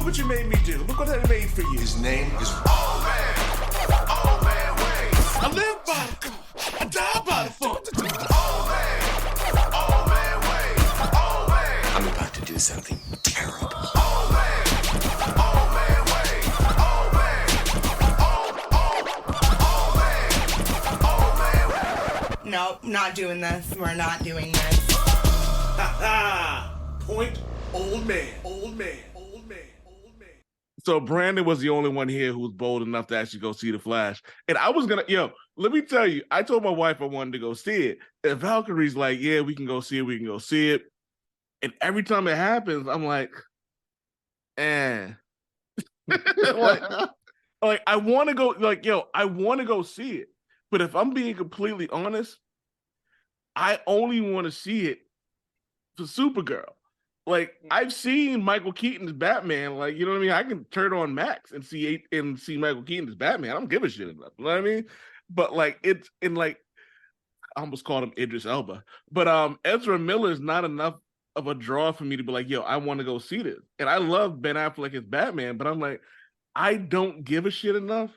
what you made me do. Look what I made for you. His name is Old Man Wayne. I live by the funk. I die by the funk. Old Man Wayne. I'm about to do something terrible. Old Man Wayne. Nope, not doing this. We're not doing this. Ha ha. Point. Old man. So Brandon was the only one here who was bold enough to actually go see The Flash. And I was going to, let me tell you, I told my wife I wanted to go see it. And Valkyrie's like, yeah, we can go see it. And every time it happens, I'm like, like I want to go, I want to go see it. But if I'm being completely honest, I only want to see it for Supergirl. Like, I've seen Michael Keaton's Batman. Like, you know what I mean? I can turn on Max and see Michael Keaton's Batman. I don't give a shit enough. You know what I mean? But like, it's in like, I almost called him Idris Elba. But Ezra Miller is not enough of a draw for me to be like, I want to go see this. And I love Ben Affleck as Batman, but I'm like, I don't give a shit enough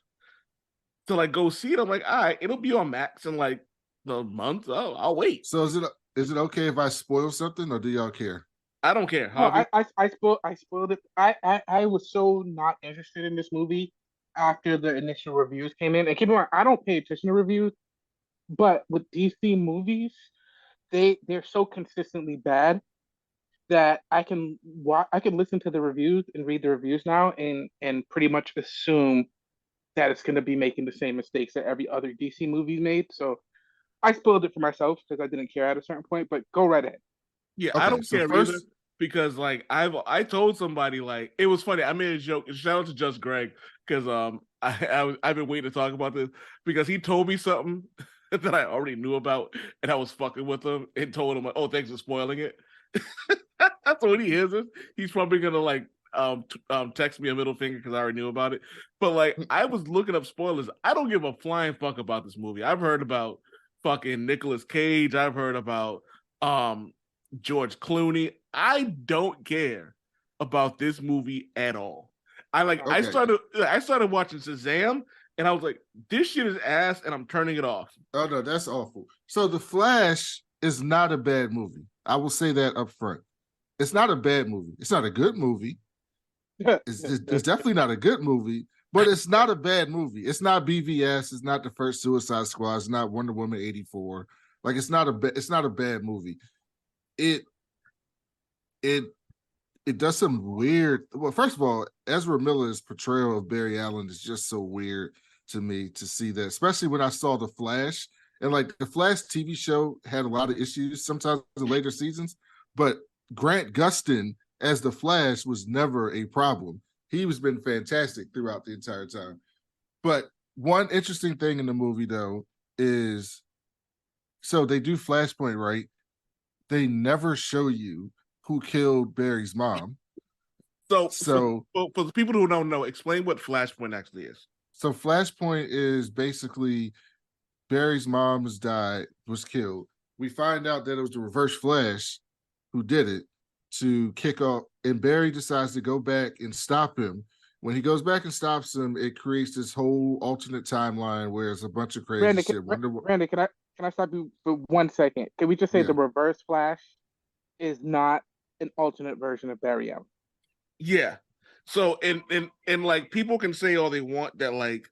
to like go see it. I'm like, all right, it'll be on Max in like the month. Oh, I'll wait. So is it okay if I spoil something, or do y'all care? I don't care. No, I spoiled it. I was so not interested in this movie after the initial reviews came in. And keep in mind, I don't pay attention to reviews, but with DC movies, they're so consistently bad that I can listen to the reviews and read the reviews now and pretty much assume that it's going to be making the same mistakes that every other DC movie made. So I spoiled it for myself because I didn't care at a certain point. But go right ahead. Yeah, okay, I don't care either, because like I told somebody, like, it was funny. I made a joke. Shout out to Just Greg, because I've been waiting to talk about this because he told me something that I already knew about, and I was fucking with him and told him, like, oh, thanks for spoiling it. So when he hears this, he's probably gonna like text me a middle finger because I already knew about it. But like, I was looking up spoilers. I don't give a flying fuck about this movie. I've heard about fucking Nicolas Cage. I've heard about George Clooney. I don't care about this movie at all. Okay. I started watching Shazam, and I was like, this shit is ass, and I'm turning it off. Oh no, that's awful. So The Flash is not a bad movie. I will say that up front. It's not a bad movie. It's not a good movie. It's definitely not a good movie, but it's not a bad movie. It's not BVS. It's not the first Suicide Squad. It's not Wonder Woman 84. Like, it's not a bad movie. It does some weird. Well, first of all, Ezra Miller's portrayal of Barry Allen is just so weird to me to see that, especially when I saw The Flash. And like, the Flash TV show had a lot of issues sometimes in later seasons, but Grant Gustin as the Flash was never a problem. He was been fantastic throughout the entire time. But one interesting thing in the movie, though, is so they do Flashpoint, right? They never show you who killed Barry's mom. So for the people who don't know, explain what Flashpoint actually is. So Flashpoint is basically Barry's mom was killed. We find out that it was the Reverse Flash who did it to kick off, and Barry decides to go back and stop him. When he goes back and stops him, it creates this whole alternate timeline where it's a bunch of crazy shit. Brandon, can I stop you for 1 second? Can we just say the Reverse Flash is not an alternate version of Barry Allen? Yeah. So and like, people can say all they want that like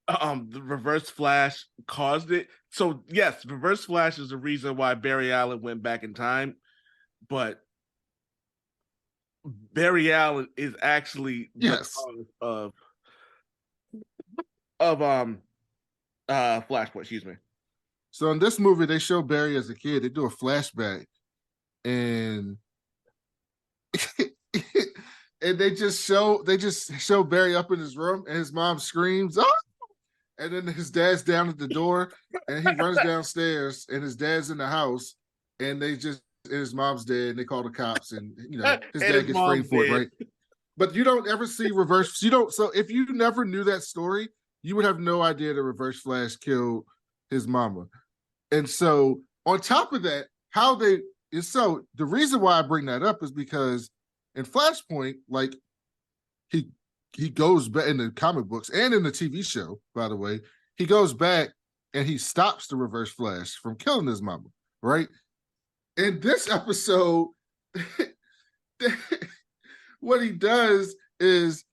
the Reverse Flash caused it. So yes, Reverse Flash is the reason why Barry Allen went back in time, but Barry Allen is actually the cause of Flashpoint, excuse me. So in this movie, they show Barry as a kid. They do a flashback, and and they just show Barry up in his room, and his mom screams, "Oh!" And then his dad's down at the door, and he runs downstairs, and his dad's in the house, and his mom's dead, and they call the cops, and his dad gets framed for it, right? But you don't ever see reverse. So if you never knew that story, you would have no idea that Reverse Flash killed his mama. And so on top of that, the reason why I bring that up is because in Flashpoint, like, he goes back in the comic books and in the TV show, by the way, he goes back and he stops the Reverse Flash from killing his mama, right? In this episode, what he does is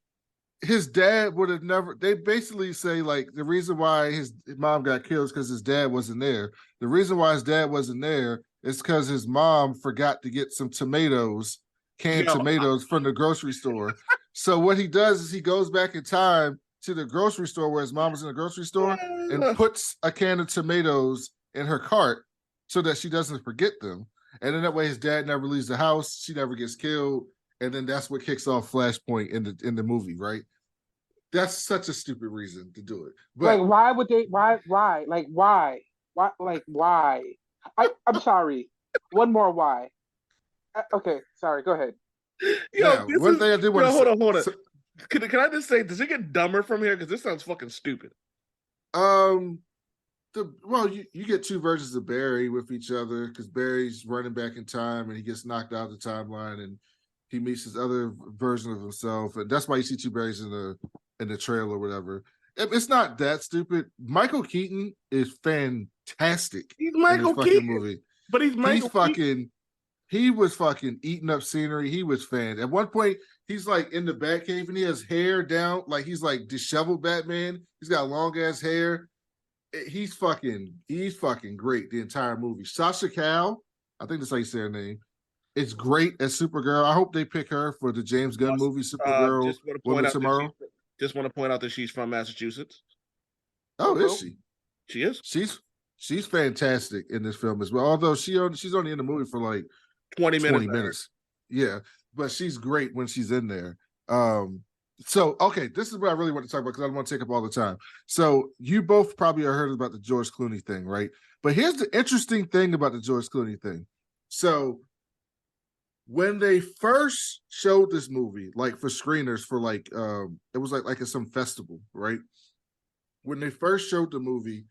his dad would have never, they basically say like the reason why his mom got killed is because his dad wasn't there. The reason why his dad wasn't there is because his mom forgot to get some tomatoes, canned tomatoes from the grocery store. So what he does is he goes back in time to the grocery store where his mom was in the grocery store and puts a can of tomatoes in her cart so that she doesn't forget them. And then that way his dad never leaves the house, she never gets killed, and then that's what kicks off Flashpoint in the movie, right? That's such a stupid reason to do it. But like, why would they? Why? Like, why? Why? Like, why? I'm sorry. One more why. Okay, sorry. Go ahead. Yo, now, one thing I did want to hold on. Can I just say, does it get dumber from here? Because this sounds fucking stupid. Well, you get two versions of Barry with each other because Barry's running back in time and he gets knocked out of the timeline and he meets his other version of himself, and that's why you see two Barrys in the trailer or whatever. It's not that stupid. Michael Keaton is fantastic. He's Michael Keaton movie, but he's Michael Keaton. He was fucking eating up scenery. He was fan. At one point, he's like in the Batcave and he has hair down, like he's like disheveled Batman. He's got long ass hair. He's fucking great the entire movie. Sasha Cal, I think that's how you say her name. It's great as Supergirl. I hope they pick her for the James Gunn movie, Supergirl, Woman Tomorrow. Just want to point out that she's from Massachusetts. Oh, is she? She is. She's fantastic in this film as well. Although she's only in the movie for like 20 minutes. Yeah, but she's great when she's in there. So, okay, this is what I really want to talk about because I don't want to take up all the time. So you both probably have heard about the George Clooney thing, right? But here's the interesting thing about the George Clooney thing. So when they first showed this movie, like for screeners for like, it was like at some festival, right? When they first showed the movie,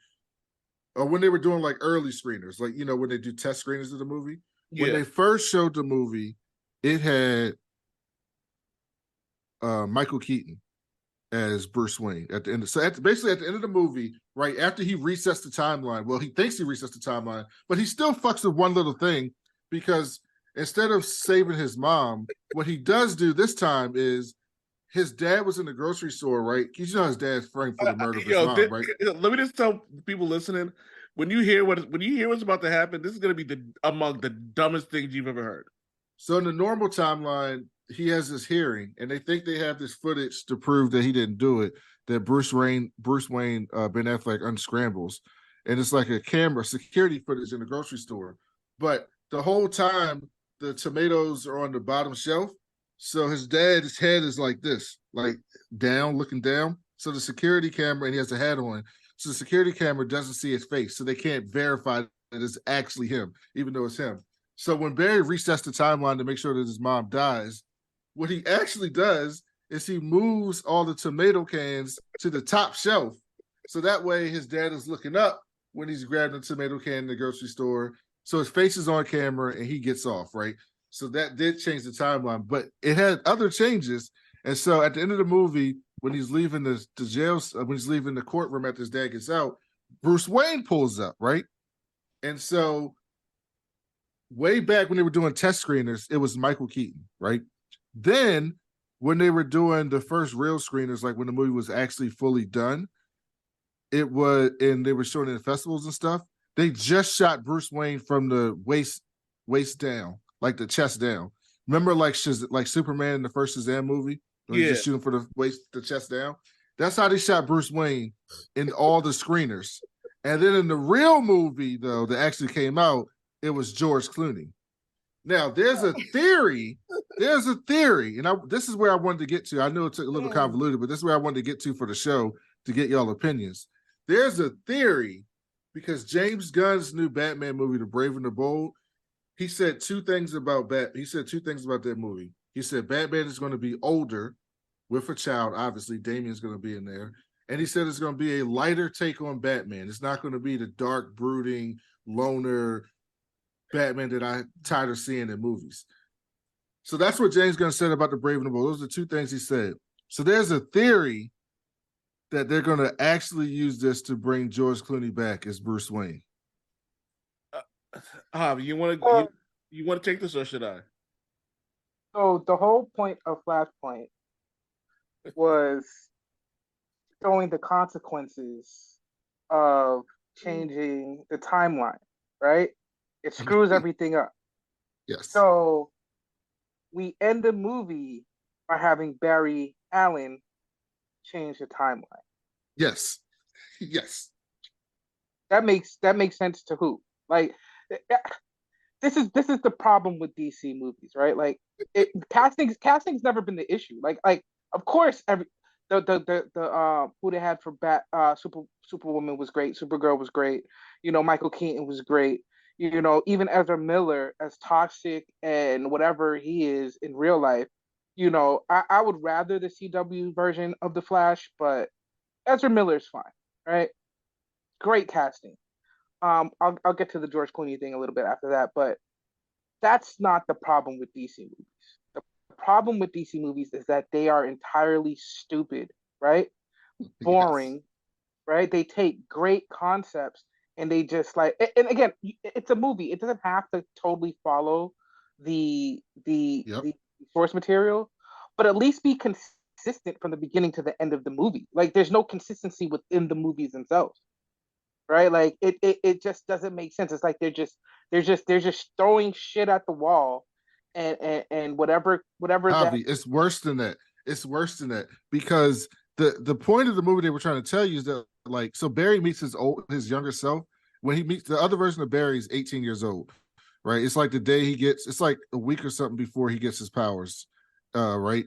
or when they were doing like early screeners, like, you know, when they do test screeners of the movie, when they first showed the movie, it had Michael Keaton as Bruce Wayne at the end. Basically at the end of the movie, right after he resets the timeline. Well, he thinks he resets the timeline, but he still fucks with one little thing because instead of saving his mom, what he does do this time is his dad was in the grocery store, right? You know his dad's framed for the murder of his mom, right? Let me just tell people listening: when you hear what's about to happen, this is going to be among the dumbest things you've ever heard. So in the normal timeline, he has this hearing, and they think they have this footage to prove that he didn't do it. That Bruce Wayne, Ben Affleck unscrambles, and it's like a camera security footage in the grocery store. But the whole time, the tomatoes are on the bottom shelf. So his dad's head is like this, like down, looking down. So the security camera, and he has a hat on. So the security camera doesn't see his face. So they can't verify that it's actually him, even though it's him. So when Barry resets the timeline to make sure that his mom dies, what he actually does is he moves all the tomato cans to the top shelf. So that way his dad is looking up when he's grabbing a tomato can in the grocery store. So his face is on camera and he gets off, right? So that did change the timeline, but it had other changes. And so at the end of the movie, when he's leaving the jail, when he's leaving the courtroom after his dad gets out, Bruce Wayne pulls up, right? And so way back when they were doing test screeners, it was Michael Keaton, right? Then when they were doing the first real screeners, like when the movie was actually fully done, it was, and they were showing it in festivals and stuff, they just shot Bruce Wayne from the waist down, like the chest down. Remember, like Superman in the first Shazam movie, when he's just shooting for the chest down. That's how they shot Bruce Wayne in all the screeners. And then in the real movie, though, that actually came out, it was George Clooney. Now, there's a theory, and this is where I wanted to get to. I know it took a little convoluted, but this is where I wanted to get to for the show to get y'all opinions. There's a theory because James Gunn's new Batman movie, The Brave and the Bold, he said two things about that movie. He said Batman is going to be older with a child. Obviously, Damian's going to be in there. And he said it's going to be a lighter take on Batman. It's not going to be the dark, brooding, loner Batman that I'm tired of seeing in movies. So that's what James Gunn said about The Brave and the Bold. Those are the two things he said. So there's a theory that they're going to actually use this to bring George Clooney back as Bruce Wayne. Javi, you want to take this or should I? So the whole point of Flashpoint was showing the consequences of changing the timeline, right? It screws everything up. Yes. So we end the movie by having Barry Allen change the timeline. Yes. Yes. That makes sense to who? Like this is the problem with DC movies, right? Like casting's never been the issue. Like of course every the who they had for Superwoman was great, Supergirl was great, Michael Keaton was great, even Ezra Miller as toxic and whatever he is in real life, I would rather the CW version of the Flash, but Ezra Miller's fine, right? Great casting. I'll get to the George Clooney thing a little bit after that, but that's not the problem with DC movies. The problem with DC movies is that they are entirely stupid, right? Boring, yes. Right? They take great concepts and they just and again, it's a movie. It doesn't have to totally follow the source material, but at least be consistent from the beginning to the end of the movie. Like there's no consistency within the movies themselves. Right? Like it just doesn't make sense. It's like they're just throwing shit at the wall and whatever Javi, it's worse than that. It's worse than that because the point of the movie they were trying to tell you is that so Barry meets his younger self when he meets the other version of Barry is 18 years old, right? It's like the day it's like a week or something before he gets his powers, right?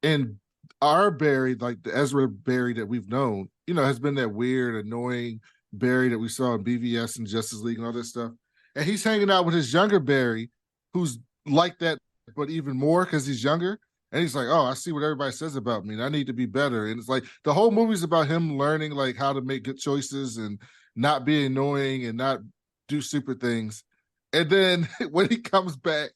And our Barry, like the Ezra Barry that we've known, has been that weird, annoying Barry that we saw in BVS and Justice League and all this stuff. And he's hanging out with his younger Barry, who's like that, but even more because he's younger. And he's like, oh, I see what everybody says about me and I need to be better. And it's like the whole movie's about him learning like how to make good choices and not be annoying and not do stupid things. And then when he comes back,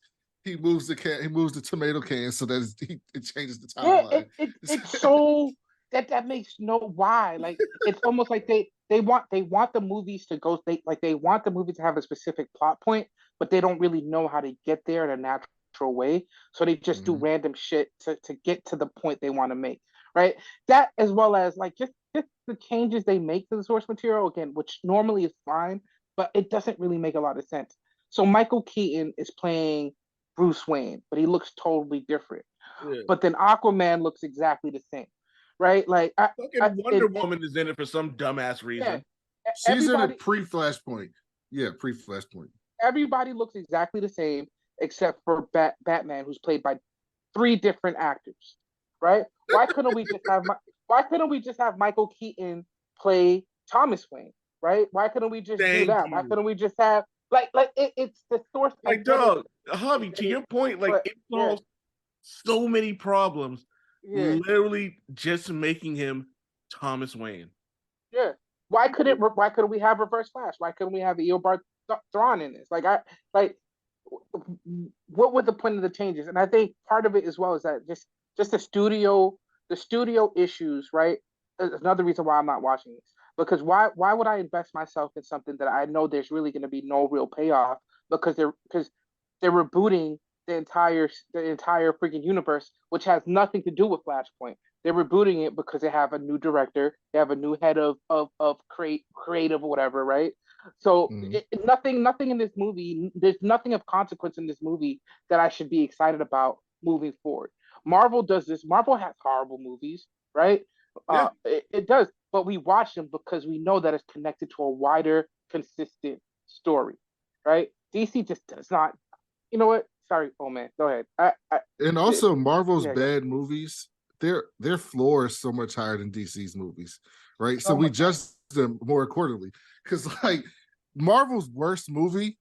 he moves the tomato can so that it changes the timeline. Yeah, it's so that makes no why. Like it's almost like they want the movies to go they want the movie to have a specific plot point, but they don't really know how to get there in a natural way. So they just do random shit to get to the point they want to make. Right? That as well as like just the changes they make to the source material again, which normally is fine, but it doesn't really make a lot of sense. So Michael Keaton is playing Bruce Wayne, but he looks totally different. Yeah. But then Aquaman looks exactly the same, right? Like Wonder Woman is in it for some dumbass reason. Yeah, she's in it pre-Flashpoint. Yeah, pre-Flashpoint. Everybody looks exactly the same except for Batman, who's played by 3 different actors, right? Why couldn't we just have Michael Keaton play Thomas Wayne, right? Why couldn't we just do that? Why couldn't we just have it's the source. Like, dog, Javi, to your point, like it solves so many problems. Yeah. Literally just making him Thomas Wayne. Yeah. Why couldn't we have Reverse Flash? Why couldn't we have Eobard Thrawn in this? What was the point of the changes? And I think part of it as well is that just the studio issues, right? There's another reason why I'm not watching this. Because why would I invest myself in something that I know there's really going to be no real payoff because they're rebooting the entire freaking universe, which has nothing to do with Flashpoint. They're rebooting it because they have a new director, they have a new head of creative or whatever, right? So nothing in this movie. There's nothing of consequence in this movie that I should be excited about moving forward. Marvel does this. Marvel has horrible movies, right? Yeah. It does, but we watch them because we know that it's connected to a wider, consistent story, right? DC just does not. You know what? Sorry, oh man, go ahead. And also, Marvel's bad movies, their floor is so much higher than DC's movies, right? So we judge them more accordingly. Because like Marvel's worst movie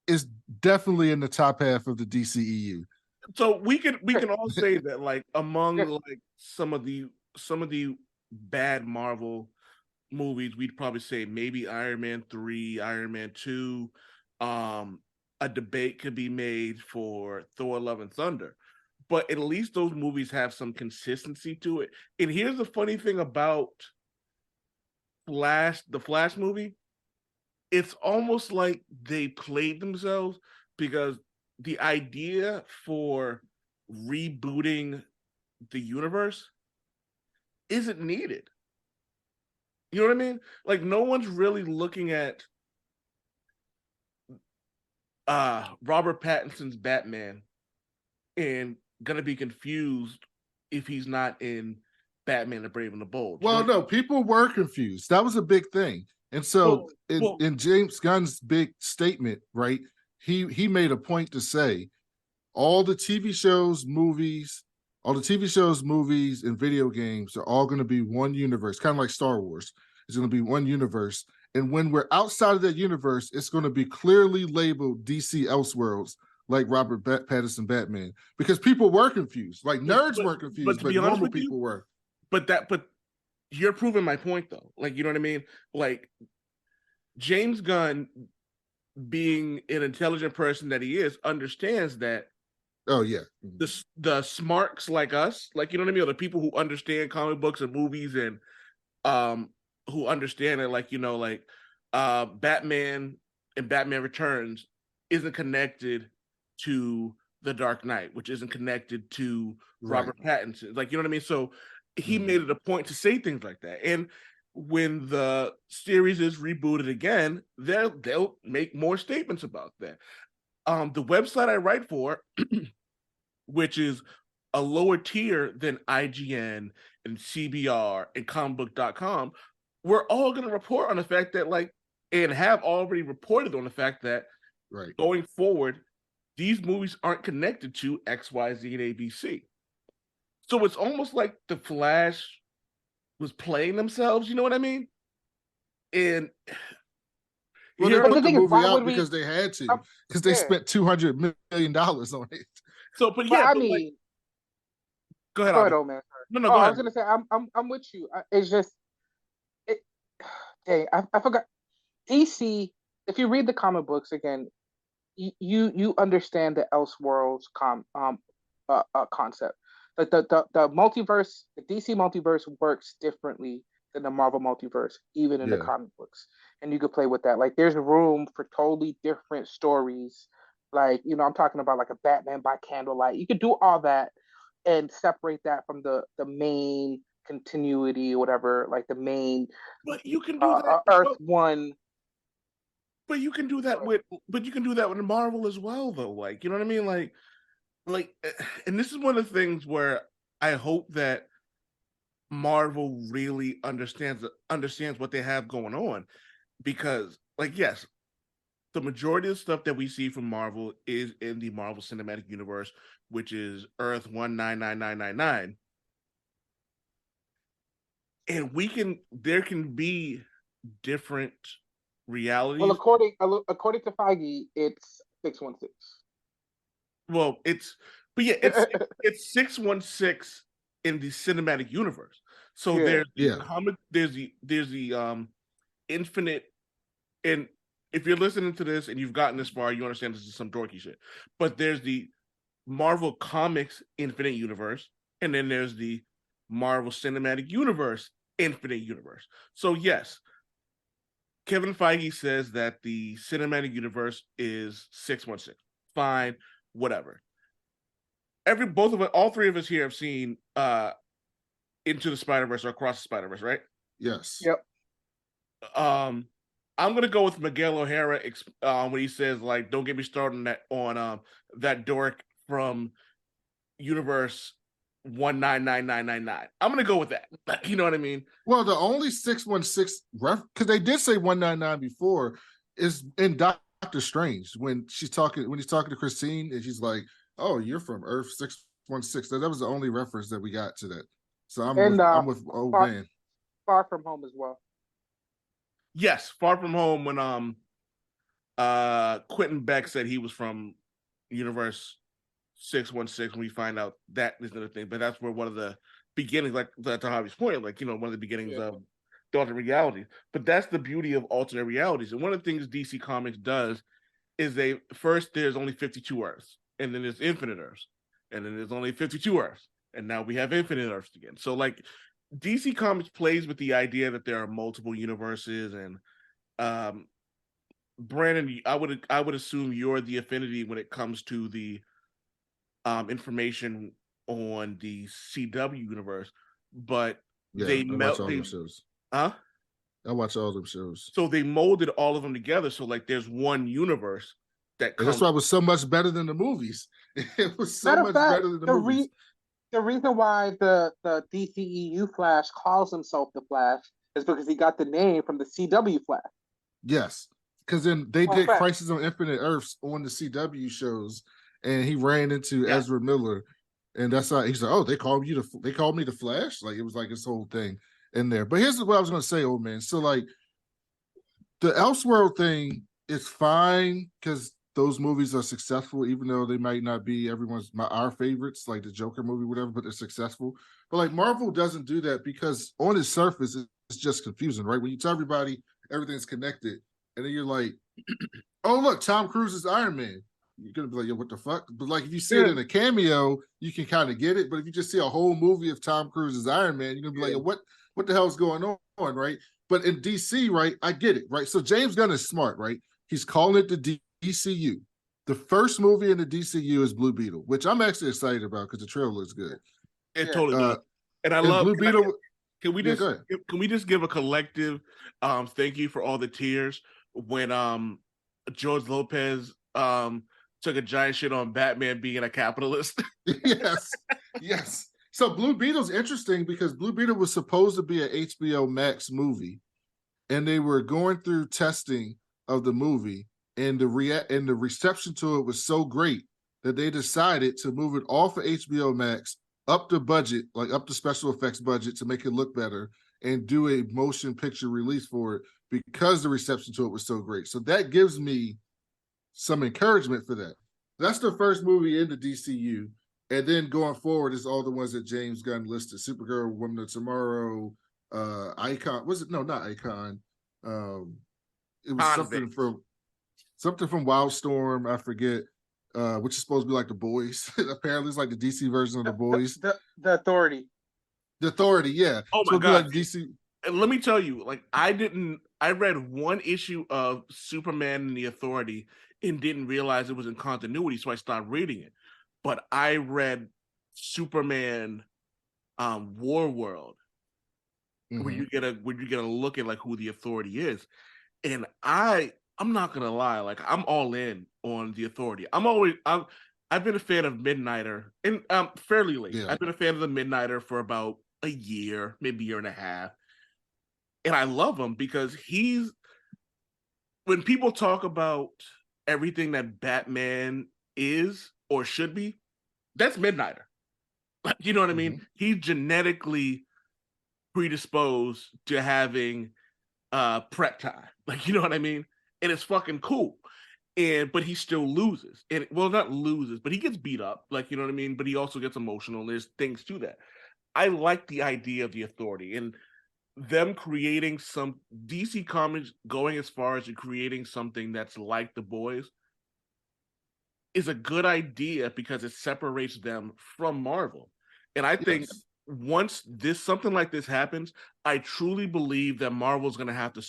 is definitely in the top half of the DCEU. So we can all say that like among like some of the bad Marvel movies, we'd probably say maybe Iron Man 3, Iron Man 2. A debate could be made for Thor: Love and Thunder. but at least those movies have some consistency to it. And here's the funny thing about the Flash movie. It's almost like they played themselves because the idea for rebooting the universe isn't needed. You know what I mean? Like no one's really looking at Robert Pattinson's Batman and gonna be confused if he's not in Batman the Brave and the Bold. Well, no, people were confused. That was a big thing. And so in James Gunn's big statement, right, he made a point to say all the TV shows, movies, and video games are all going to be one universe, kind of like Star Wars. It's going to be one universe. And when we're outside of that universe, it's going to be clearly labeled DC Elseworlds, like Robert Pattinson Batman, because people were confused. Like nerds were confused, but normal people were. But you're proving my point though. Like, you know what I mean? Like James Gunn, being an intelligent person that he is, understands that. Oh yeah, the smarks like us, like, you know what I mean, or the people who understand comic books and movies and who understand it, like, you know, like Batman and Batman Returns isn't connected to The Dark Knight, which isn't connected to Robert Pattinson. Like, you know what I mean? So he made it a point to say things like that. And when the series is rebooted again, they'll make more statements about that. The website I write for, which is a lower tier than IGN and CBR and comicbook.com, we're all going to report on the fact that, like, and have already reported on the fact that going forward, these movies aren't connected to X, Y, Z, and ABC. So it's almost like the Flash was playing themselves, you know what I mean? And well, they put the movie out because they had to, because they spent $200 million on it. So, but yeah, I mean, go ahead, old man. No, go ahead. I was gonna say, I'm with you. It's just, dang, I forgot. DC. If you read the comic books again, you understand the Elseworlds concept. Like the multiverse, the DC multiverse works differently than the Marvel multiverse, even in the comic books. And you could play with that. Like there's room for totally different stories. Like, you know, I'm talking about like a Batman by candlelight. You could do all that and separate that from the main continuity or whatever, like the main. But you can do that. Earth One. But you can do that with Marvel as well, though. Like, you know what I mean? Like, and this is one of the things where I hope that Marvel really understands what they have going on, because, like, yes, the majority of the stuff that we see from Marvel is in the Marvel Cinematic Universe, which is Earth 199999. And there can be different realities. Well, according to Feige, it's 616. Well, it's 616 in the cinematic universe. So there's the infinite, and if you're listening to this and you've gotten this far, you understand this is some dorky shit. But there's the Marvel Comics Infinite Universe, and then there's the Marvel Cinematic Universe Infinite Universe. So yes, Kevin Feige says that the cinematic universe is 616. Fine, whatever. All three of us here have seen Into the Spider-Verse or Across the Spider-Verse, right? Yes. Yep. I'm gonna go with Miguel O'Hara when he says, like, don't get me started on that dork from Universe 199999. I'm gonna go with that. You know what I mean? Well, the only 616 because they did say 199 before is in Doctor Strange when he's talking to Christine and she's like, "Oh, you're from Earth 616." That was the only reference that we got to that. So I'm with old man. Far From Home as well. Yes, Far From Home, when Quentin Beck said he was from Universe 616, we find out that is another thing. But that's where one of the beginnings, like to Javi's point, like, you know, one of the beginnings of the alternate reality. But that's the beauty of alternate realities. And one of the things DC Comics does is there's only 52 Earths, and then there's infinite Earths. and then there's only 52 Earths, and now we have infinite Earths again. So like DC Comics plays with the idea that there are multiple universes, and um, Brandon, I would assume you're the affinity when it comes to the information on the CW universe, but Yeah, they I watch melt all they them shows. huh I watch all them shows. so they molded all of them together, so like there's one universe that And that's comes. why it was so much better than the movies. It was so Matter of much fact, better than the movies. the reason why the DCEU Flash calls himself the Flash is because he got the name from the CW Flash. Yes. Because then they Oh, did fact. Crisis on Infinite Earths on the CW shows, and he ran into Yeah. Ezra Miller. And that's how he's like, oh, they called me the Flash. Like it was like this whole thing in there. But here's what I was gonna say, old man. So like the Elseworld thing is fine because those movies are successful, even though they might not be our favorites, like the Joker movie, whatever, but they're successful. But like Marvel doesn't do that because on its surface, it's just confusing, right? When you tell everybody everything's connected, and then you're like, oh look, Tom Cruise is Iron Man. You're gonna be like, yo, what the fuck? But like if you see it in a cameo, you can kind of get it. But if you just see a whole movie of Tom Cruise as Iron Man, you're gonna be like, yo, what the hell is going on, right? But in DC, right, I get it, right? So James Gunn is smart, right? He's calling it the DCU. The first movie in the DCU is Blue Beetle, which I'm actually excited about because the trailer looks good. It totally does. And I and love Blue Beetle. Can we just give a collective thank you for all the tears when George Lopez took a giant shit on Batman being a capitalist? Yes. So Blue Beetle's interesting because Blue Beetle was supposed to be an HBO Max movie, and they were going through testing of the movie, and the reception to it was so great that they decided to move it off of HBO Max, up the budget, like up the special effects budget to make it look better, and do a motion picture release for it because the reception to it was so great. So that gives me some encouragement for that. That's the first movie in the DCU. And then going forward is all the ones that James Gunn listed: Supergirl, Woman of Tomorrow, Icon. Was it? No, not Icon. It was something from Wildstorm. I forget. Which is supposed to be like The Boys. Apparently, it's like the DC version of The Boys. The Authority. The Authority, yeah. Oh my god, like DC. And let me tell you, like I read one issue of Superman and the Authority and didn't realize it was in continuity, so I started reading it. But I read Superman War World, where you get a look at like who the Authority is. And I'm not gonna lie, like I'm all in on the Authority. I've been a fan of Midnighter, and fairly late. Yeah. I've been a fan of the Midnighter for about a year, maybe a year and a half. And I love him because when people talk about everything that Batman is or should be, that's Midnighter. You know what I mean? He's genetically predisposed to having prep time. Like, you know what I mean? And it's fucking cool. But he still loses. And well, not loses, but he gets beat up. Like, you know what I mean? But he also gets emotional. There's things to that. I like the idea of the Authority and them creating some DC Comics going as far as creating something that's like The Boys is a good idea because it separates them from Marvel. And I think once something like this happens, I truly believe that Marvel's going to have to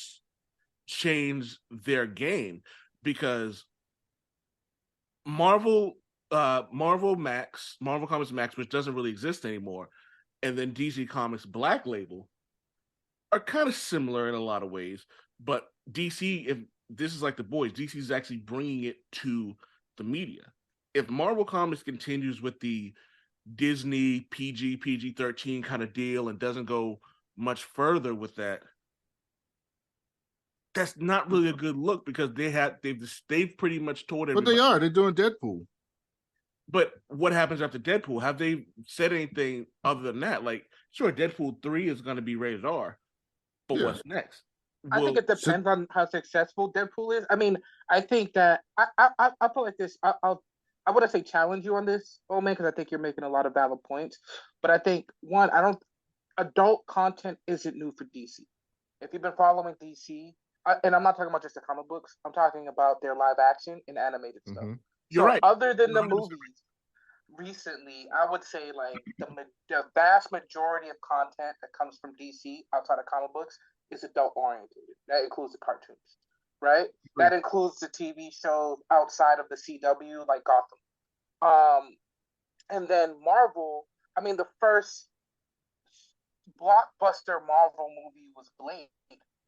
change their game because Marvel Comics Max, which doesn't really exist anymore, and then DC Comics Black Label are kind of similar in a lot of ways. But DC, if this is like The Boys, DC is actually bringing it to the media. If Marvel Comics continues with the Disney PG-13 kind of deal and doesn't go much further with that, that's not really a good look because they've pretty much told everybody. But they're doing Deadpool. But what happens after Deadpool? Have they said anything other than that? Like, sure, Deadpool 3 is going to be rated R, but what's next? I think it depends on how successful Deadpool is. I mean, I think that I feel like this. I wouldn't say challenge you on this, old man, because I think you're making a lot of valid points. But I think adult content isn't new for DC. If you've been following DC, and I'm not talking about just the comic books, I'm talking about their live action and animated stuff. You're right. Other than the movies, recently, I would say like the vast majority of content that comes from DC outside of comic books is adult oriented. That includes the cartoons, right? That includes the TV shows outside of the CW, like Gotham. Um, and then Marvel. I mean, the first blockbuster Marvel movie was Blade,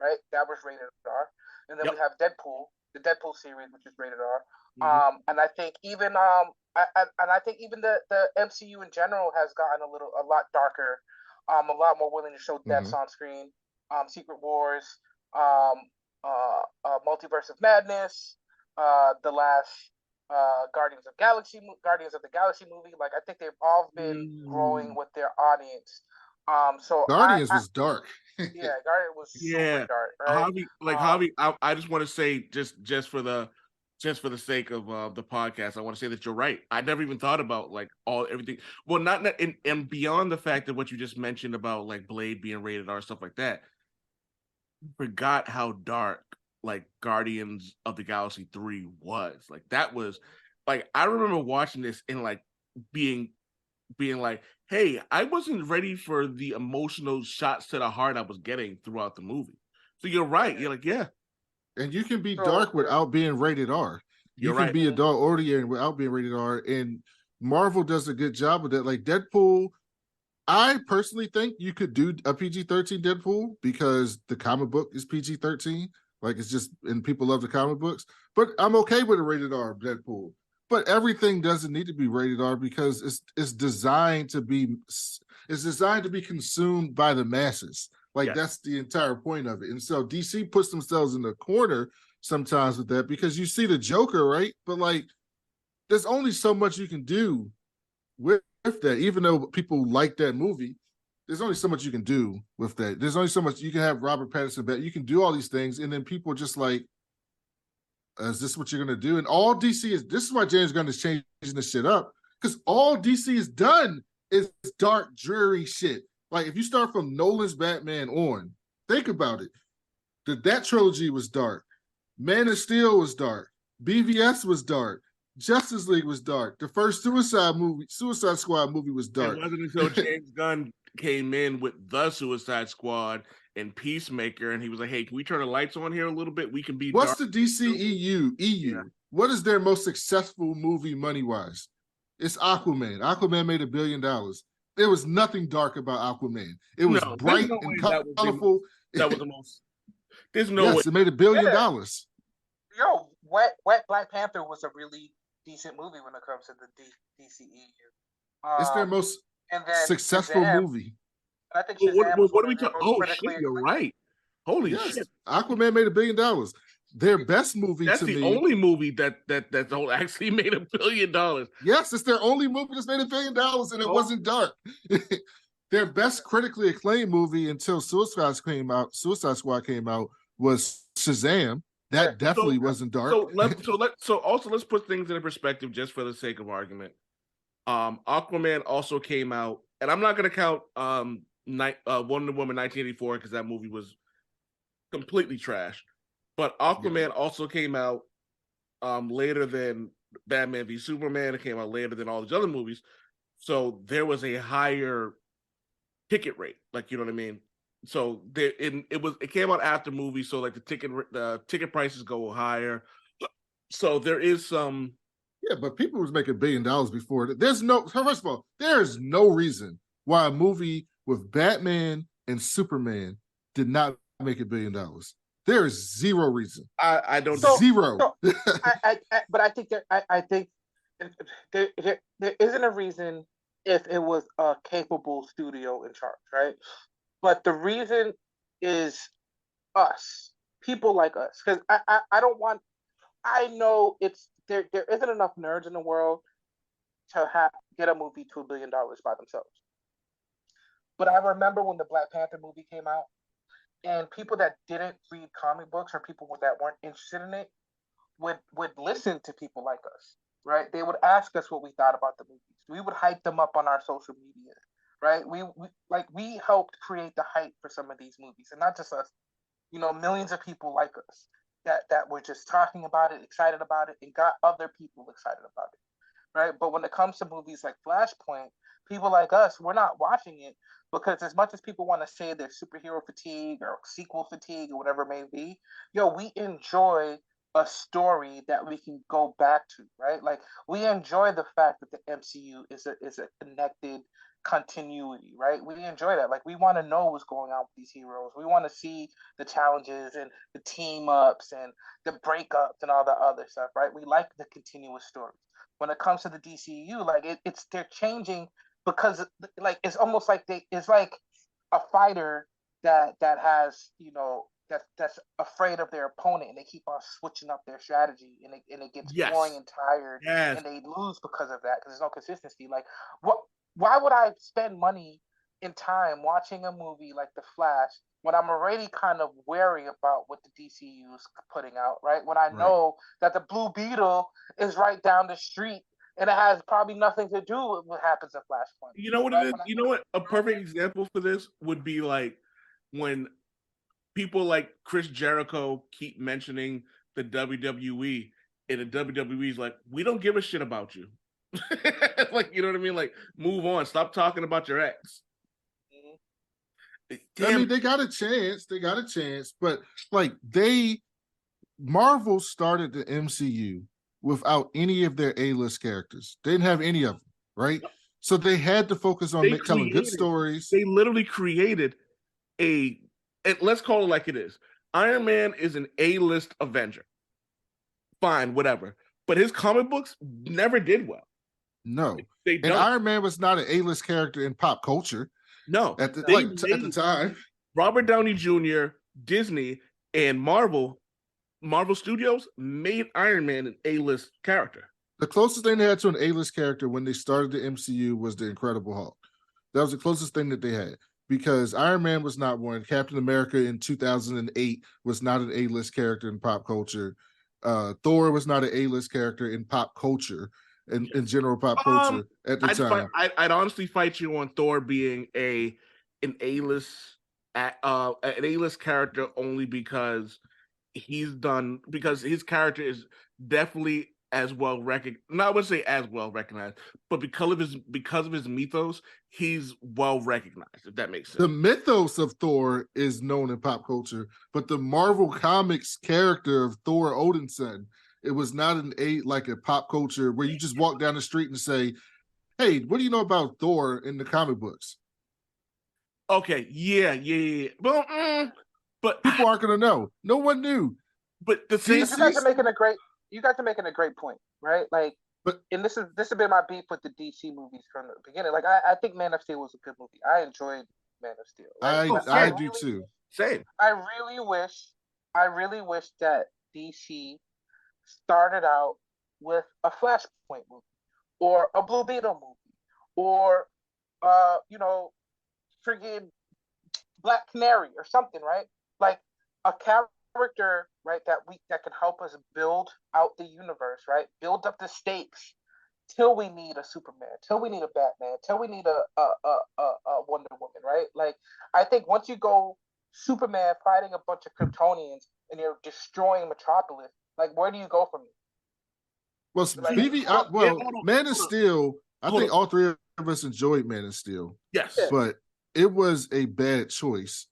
right? That was rated R. And then we have Deadpool, the Deadpool series, which is rated R. And I think even I think even the MCU in general has gotten a lot darker, a lot more willing to show deaths on screen. Secret Wars, Multiverse of Madness, the last Guardians of the Galaxy movie. Like I think they've all been growing with their audience. So Guardians was dark. yeah, Guardian was super dark, right? Javi, I just want to say just for the sake of the podcast, I want to say that you're right. I never even thought about like everything. Well, not and beyond the fact that what you just mentioned about like Blade being rated R, stuff like that. Forgot how dark like Guardians of the Galaxy 3 was. Like that was like I remember watching this and like being like, hey, I wasn't ready for the emotional shots to the heart I was getting throughout the movie. So you're right. You're like, yeah. And you can be dark without being rated R. You can be adult oriented without being rated R. And Marvel does a good job with that. Like Deadpool, I personally think you could do a PG-13 Deadpool because the comic book is PG-13. Like it's just, and people love the comic books. But I'm okay with a rated R Deadpool. But everything doesn't need to be rated R because it's designed to be consumed by the masses. Like that's the entire point of it. And so DC puts themselves in the corner sometimes with that because you see the Joker, right? But like there's only so much you can do with that. Even though people like that movie, there's only so much you can do with that. There's only so much you can have Robert Pattinson back. You can do all these things, and then people are just like, is this what you're going to do? And all DC is, this is why James Gunn is changing this shit up, because all DC has done is dark, dreary shit. Like, if you start from Nolan's Batman on, think about it. That trilogy was dark. Man of Steel was dark. BVS was dark. Justice League was dark. The first Suicide Squad movie was dark. It wasn't until James Gunn came in with the Suicide Squad and Peacemaker, and he was like, "Hey, can we turn the lights on here a little bit? We can be." What's the DCEU? Yeah. What is their most successful movie money-wise? It's Aquaman. Aquaman made $1 billion. There was nothing dark about Aquaman. It was bright and colorful. That was the most. There's no way. It made $1 billion. Yo, Wet Black Panther was a really decent movie when it comes to the DCEU. It's their most successful movie. I think what are we talking? Oh shit, you're right. Holy shit! Aquaman made $1 billion. Their best movie. That's the only movie that actually made $1 billion. Yes, it's their only movie that's made $1 billion, and it wasn't dark. Their best critically acclaimed movie until Suicide Squad came out was Shazam. That definitely wasn't dark. So let's put things in perspective just for the sake of argument. Aquaman also came out, and I'm not going to count Wonder Woman 1984 because that movie was completely trash. But Aquaman also came out later than Batman v Superman. It came out later than all these other movies, so there was a higher ticket rate. Like, you know what I mean? So it came out after movies, so like the ticket prices go higher. So there is some. Yeah, but people was making $1 billion before. First of all, there's no reason why a movie with Batman and Superman did not make $1 billion. There is zero reason. I don't zero. But I think there isn't a reason if it was a capable studio in charge, right? But the reason is us, people like us, because I don't want. I know there isn't enough nerds in the world to get a movie to $1 billion by themselves. But I remember when the Black Panther movie came out, and people that didn't read comic books or people that weren't interested in it would listen to people like us, right? They would ask us what we thought about the movies. We would hype them up on our social media, right? We helped create the hype for some of these movies, and not just us. Millions of people like us that were just talking about it, excited about it, and got other people excited about it. right? But when it comes to movies like Flashpoint, people like us, we're not watching it because as much as people want to say there's superhero fatigue or sequel fatigue or whatever it may be, we enjoy a story that we can go back to, right? Like we enjoy the fact that the MCU is a connected continuity, right? We enjoy that. Like we want to know what's going on with these heroes. We want to see the challenges and the team ups and the breakups and all the other stuff, right? We like the continuous stories. When it comes to the DCU, like it's they're changing because like it's almost like it's like a fighter that has that's afraid of their opponent and they keep on switching up their strategy and it gets boring Yes. and tired Yes. and they lose because of that because there's no consistency. Like what? Why would I spend money and time watching a movie like The Flash when I'm already kind of wary about what the DCU is putting out, right? When I Right. know that the Blue Beetle is right down the street and it has probably nothing to do with what happens in Flashpoint. You know what Right? it is? You know what? A perfect example for this would be like when people like Chris Jericho keep mentioning the WWE, and the WWE is like, we don't give a shit about you. Like, you know what I mean? Like, move on. Stop talking about your ex. I mean, they got a chance. They got a chance, but like Marvel started the MCU without any of their A-list characters. They didn't have any of them, right? So they had to focus on telling good stories. They literally created let's call it like it is. Iron Man is an A-list Avenger. Fine, whatever. But his comic books never did well. No. And Iron Man was not an A-list character in pop culture. No. At the time. Robert Downey Jr., Disney, and Marvel Studios made Iron Man an A-list character. The closest thing they had to an A-list character when they started the MCU was the Incredible Hulk. That was the closest thing that they had because Iron Man was not one. Captain America in 2008 was not an A-list character in pop culture. Thor was not an A-list character in pop culture, in general pop culture at the time. I'd honestly fight you on Thor being an A-list character only because his character is definitely as well recognized. Not I would say as well recognized, but because of his mythos, he's well recognized. If that makes sense. The mythos of Thor is known in pop culture, but the Marvel Comics character of Thor Odinson, it was not like a pop culture where you just walk down the street and say, "Hey, what do you know about Thor in the comic books?" Okay, yeah. Well, but people aren't going to know. No one knew. But the thing, you guys are making a great point, right? Like, and this has been my beef with the DC movies from the beginning. Like, I think Man of Steel was a good movie. I enjoyed Man of Steel. Right? I do too. Same. I really wish that DC started out with a Flashpoint movie or a Blue Beetle movie or friggin' Black Canary or something, right? Like a character, right, that can help us build out the universe, right? Build up the stakes till we need a Superman, till we need a Batman, till we need a Wonder Woman, right? Like I think once you go Superman fighting a bunch of Kryptonians and you're destroying Metropolis, like where do you go from here? Well, Man of Steel, I think all three of us enjoyed Man of Steel. Yes. But it was a bad choice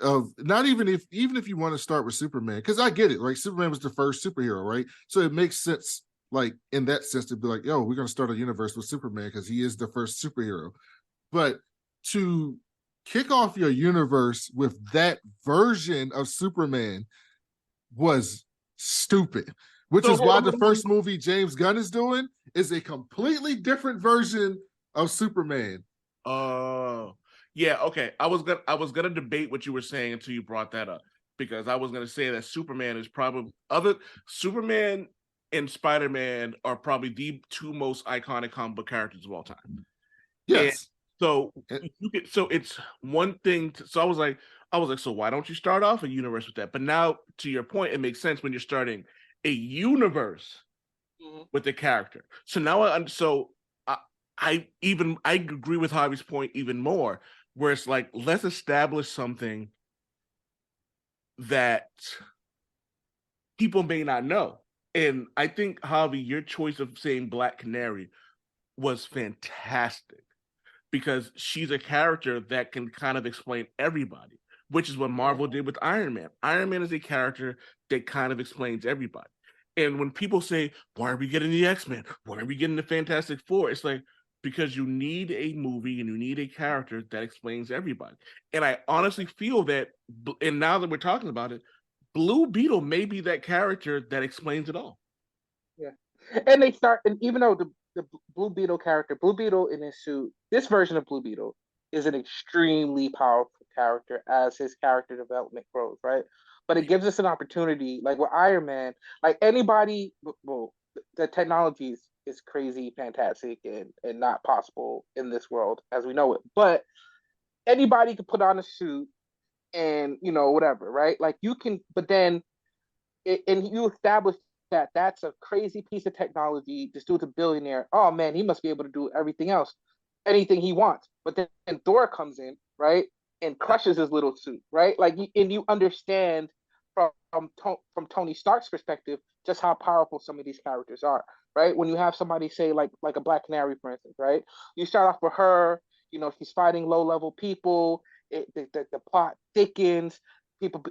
of not even if you want to start with Superman, because I get it, right? Superman was the first superhero, right? So it makes sense, like in that sense, to be like, yo, we're gonna start a universe with Superman because he is the first superhero. But to kick off your universe with that version of Superman was stupid. Which is why the first movie James Gunn is doing is a completely different version of Superman. Yeah, okay. I was gonna debate what you were saying until you brought that up, because I was gonna say that Superman is probably Superman and Spider-Man are probably the two most iconic comic book characters of all time. Yes. And so it's one thing. So I was like, so why don't you start off a universe with that? But now, to your point, it makes sense when you're starting a universe with the character. So now I agree with Javi's point even more, where it's like, let's establish something that people may not know. And I think, Javi, your choice of saying Black Canary was fantastic because she's a character that can kind of explain everybody, which is what Marvel did with Iron Man. Iron Man is a character that kind of explains everybody. And when people say, why are we getting the X-Men? Why are we getting the Fantastic Four? It's like, because you need a movie and you need a character that explains everybody. And I honestly feel that, and now that we're talking about it, Blue Beetle may be that character that explains it all. Yeah, and they start, and even though the Blue Beetle character, Blue Beetle in his suit, this version of Blue Beetle is an extremely powerful character as his character development grows, right? But it gives us an opportunity, like with Iron Man, like anybody, well, the technology is crazy, fantastic, and not possible in this world as we know it. But anybody could put on a suit and whatever, right? Like you can, but then and you establish that that's a crazy piece of technology. This dude's a billionaire. Oh man, he must be able to do everything else, anything he wants. But then Thor comes in, right, and crushes his little suit, right? Like, and you understand from Tony Stark's perspective just how powerful some of these characters are, right? When you have somebody say like a Black Canary, for instance, right? You start off with her. She's fighting low level people. The plot thickens. People,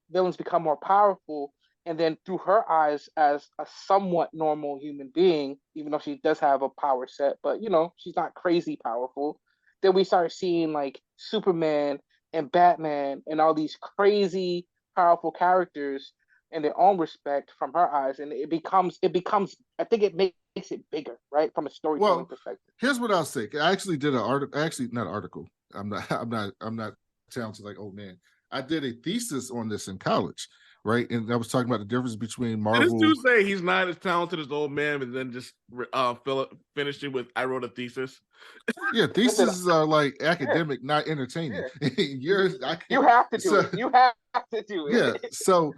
villains become more powerful, and then through her eyes as a somewhat normal human being, even though she does have a power set, but she's not crazy powerful. Then we start seeing like Superman and Batman and all these crazy powerful characters in their own respect from her eyes, and it becomes I think it makes it bigger, right, from a storytelling perspective. Here's what I'll say. I actually did an article. Actually, not an article. I'm not talented like old man. I did a thesis on this in college, right? And I was talking about the difference between Marvel. Did this dude say he's not as talented as the old man, and then just finished it with, I wrote a thesis? Yeah, theses are like academic, not entertaining. You have to do it. You have to do it. Yeah, so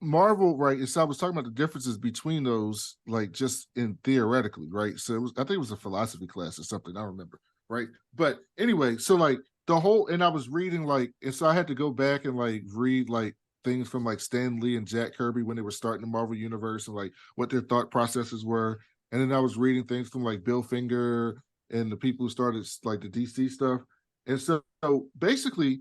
Marvel, right? So I was talking about the differences between those, like just in theoretically, right? So I think it was a philosophy class or something. I don't remember, right? But anyway, so like the whole, and I was reading and so I had to go back and like read like things from like Stan Lee and Jack Kirby when they were starting the Marvel universe and like what their thought processes were. And then I was reading things from like Bill Finger and the people who started like the DC stuff. And so basically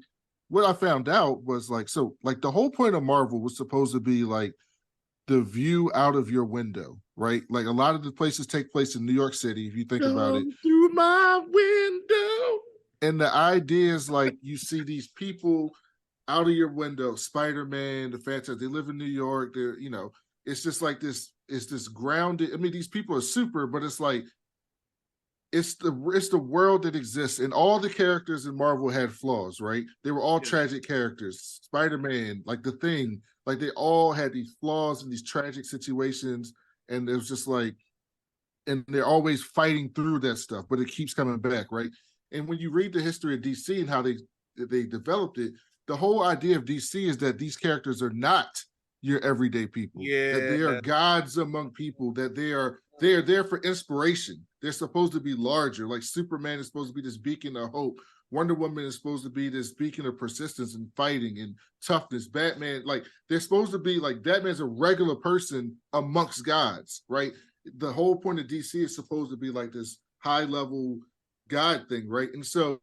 what I found out was like the whole point of Marvel was supposed to be like the view out of your window, right? Like a lot of the places take place in New York City, if you think about it. Through my window. And the idea is like you see these people out of your window, Spider-Man, the Fantastic, they live in New York. They're, it's just like this, it's this grounded. I mean, these people are super, but it's like it's the world that exists, and all the characters in Marvel had flaws, right? They were all tragic characters. Spider-Man, like the Thing, like they all had these flaws and these tragic situations, and it was just like, and they're always fighting through that stuff, but it keeps coming back, right? And when you read the history of DC and how they developed it, the whole idea of DC is that these characters are not your everyday people. Yeah. That they are gods among people, that they are there for inspiration. They're supposed to be larger. Like Superman is supposed to be this beacon of hope. Wonder Woman is supposed to be this beacon of persistence and fighting and toughness. Batman, like they're supposed to be like Batman's a regular person amongst gods, right? The whole point of DC is supposed to be like this high level God thing, right? And so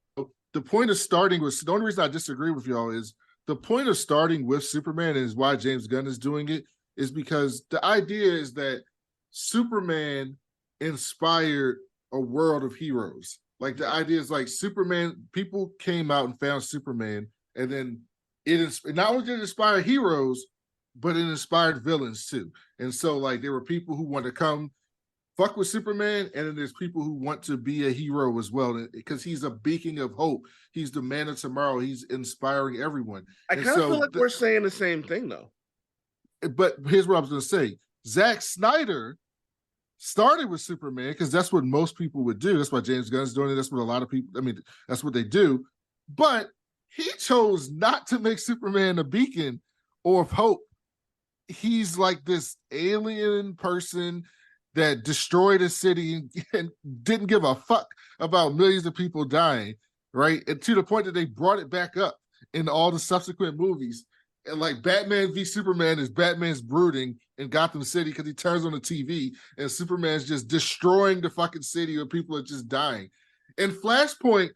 the point of starting with, the only reason I disagree with y'all is the point of starting with Superman is why James Gunn is doing it is because the idea is that Superman inspired a world of heroes. Like the idea is like Superman, people came out and found Superman, and then it not only did it inspire heroes, but it inspired villains too. And so like there were people who want to come fuck with Superman, and then there's people who want to be a hero as well because he's a beacon of hope. He's the man of tomorrow. He's inspiring everyone. I kind of feel like we're saying the same thing though. But here's what I was going to say. Zack Snyder started with Superman because that's what most people would do. That's why James Gunn's doing it. That's what a lot of people, I mean, that's what they do. But he chose not to make Superman a beacon or of hope. He's like this alien person that destroyed a city and didn't give a fuck about millions of people dying, right? And to the point that they brought it back up in all the subsequent movies. And like Batman v Superman is Batman's brooding in Gotham City because he turns on the TV and Superman's just destroying the fucking city where people are just dying. In Flashpoint,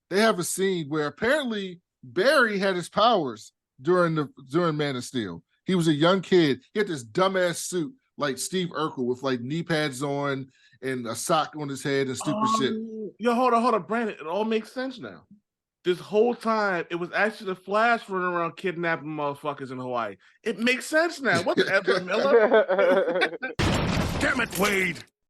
they have a scene where apparently Barry had his powers during Man of Steel. He was a young kid. He had this dumbass suit like Steve Urkel with like knee pads on and a sock on his head and stupid shit. Yo, hold on, Brandon. It all makes sense now. This whole time, it was actually the Flash running around kidnapping motherfuckers in Hawaii. It makes sense now. What the Ezra Miller? Damn it, Wade!